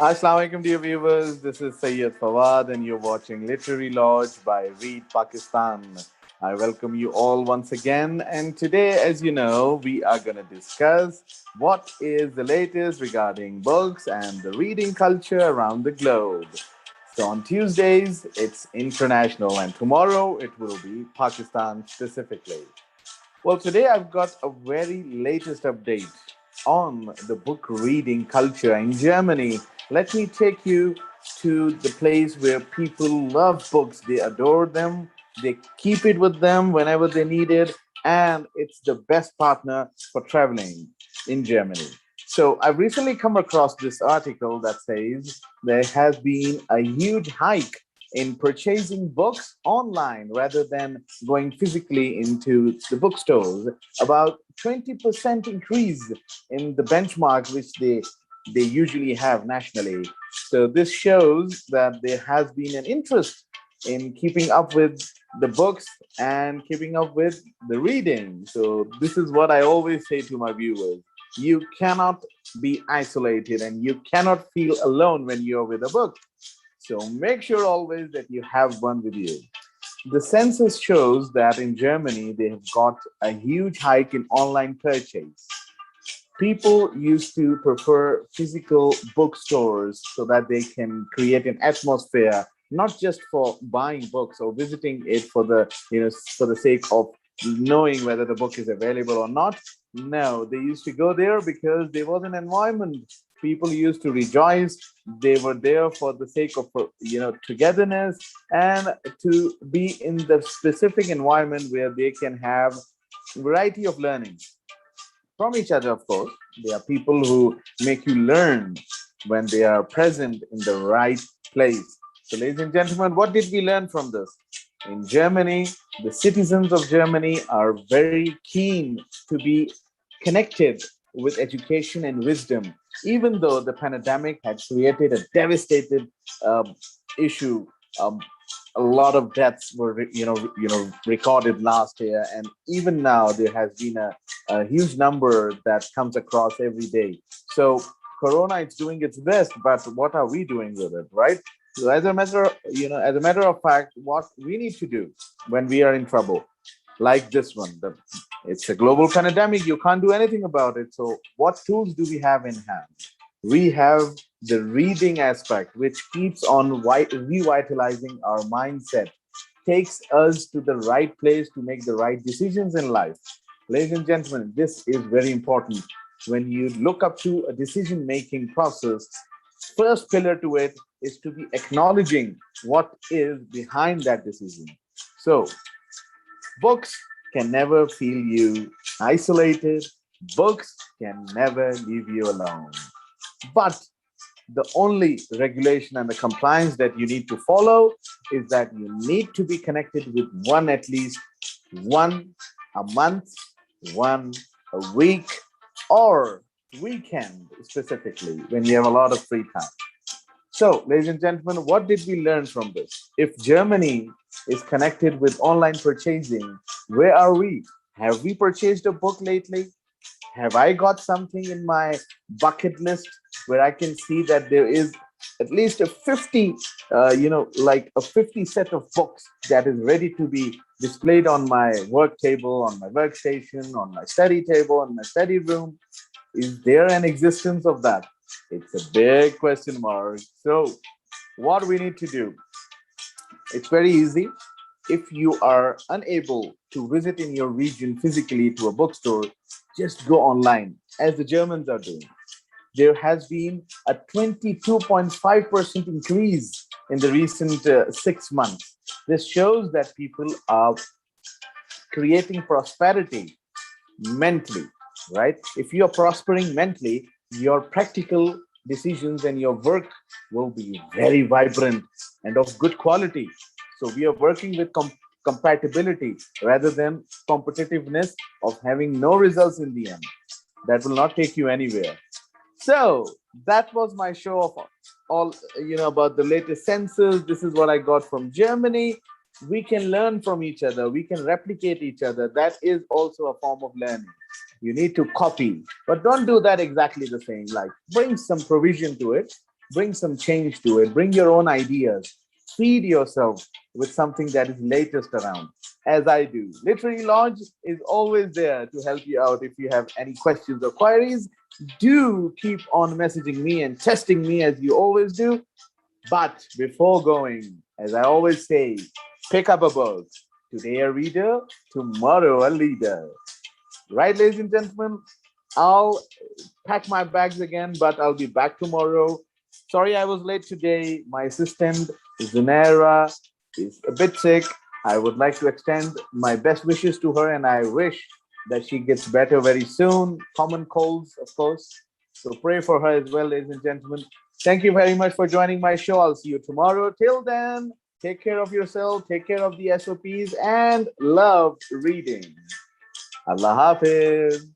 Assalamu alaikum, dear viewers. This is Syed Fawad, and you're watching Literary Lodge by Read Pakistan. I welcome you all once again. And today, as you know, we are going to discuss what is the latest regarding books and the reading culture around the globe. So, on Tuesdays, it's international, and tomorrow it will be Pakistan specifically. Well, today I've got a very latest update on the book reading culture in Germany. Let me take you to the place where people love books. They adore them, they keep it with them whenever they need it, and it's the best partner for traveling in Germany. So I've recently come across this article that says there has been a huge hike in purchasing books online rather than going physically into the bookstores. About 20% increase in the benchmark which they usually have nationally. So this shows that there has been an interest in keeping up with the books and keeping up with the reading. So this is what I always say to my viewers. You cannot be isolated and you cannot feel alone when you're with a book. So make sure always that you have one with you. The census shows that in Germany, they have got a huge hike in online purchase. People used to prefer physical bookstores so that they can create an atmosphere, not just for buying books or visiting it for the sake of knowing whether the book is available or not. No, they used to go there because there was an environment. People used to rejoice. They were there for the sake of togetherness and to be in the specific environment where they can have variety of learning from each other, of course. They are people who make you learn when they are present in the right place. So, ladies and gentlemen, what did we learn from this? In Germany, the citizens of Germany are very keen to be connected with education and wisdom, even though the pandemic had created a devastated issue. Um, a lot of deaths were recorded last year, and even now there has been a huge number that comes across every day. So corona is doing its best, but what are we doing with it, right? So as a matter of fact, what we need to do when we are in trouble like this one, it's a global pandemic, you can't do anything about it. So what tools do we have in hand? We have the reading aspect, which keeps on revitalizing our mindset, takes us to the right place to make the right decisions in life. Ladies and gentlemen, this is very important. When you look up to a decision making process, first pillar to it is to be acknowledging what is behind that decision. So books can never feel you isolated. Books can never leave you alone. But the only regulation and the compliance that you need to follow is that you need to be connected with one at least one a month, one a week, or weekend specifically when you have a lot of free time. So, ladies and gentlemen, what did we learn from this? If Germany is connected with online purchasing, where are we? Have we purchased a book lately? Have I got something in my bucket list where I can see that there is at least a 50, like a 50 set of books that is ready to be displayed on my work table, on my workstation, on my study table, on my study room? Is there an existence of that? It's a big question mark. So, what we need to do? It's very easy. If you are unable to visit in your region physically to a bookstore, just go online, as the Germans are doing. There has been a 22.5% increase in the recent 6 months. This shows that people are creating prosperity mentally, right? If you're prospering mentally, your practical decisions, and your work will be very vibrant and of good quality. So we are working with compatibility rather than competitiveness of having no results in the end. That will not take you anywhere. So that was my show of all, about the latest census. This is what I got from Germany. We can learn from each other. We can replicate each other. That is also a form of learning. You need to copy, but don't do that exactly the same. Like bring some provision to it, bring some change to it, bring your own ideas, feed yourself with something that is latest around, as I do. Literary Lodge is always there to help you out. If you have any questions or queries, do keep on messaging me and testing me as you always do. But before going, as I always say, pick up a book. Today a reader, tomorrow a leader. Right, ladies and gentlemen? I'll pack my bags again, but I'll be back tomorrow. Sorry I was late today. My assistant, Zunera, is a bit sick. I would like to extend my best wishes to her, and I wish that she gets better very soon. Common colds, of course. So pray for her as well, ladies and gentlemen. Thank you very much for joining my show. I'll see you tomorrow. Till then, take care of yourself, take care of the SOPs, and love reading. Allah Hafiz.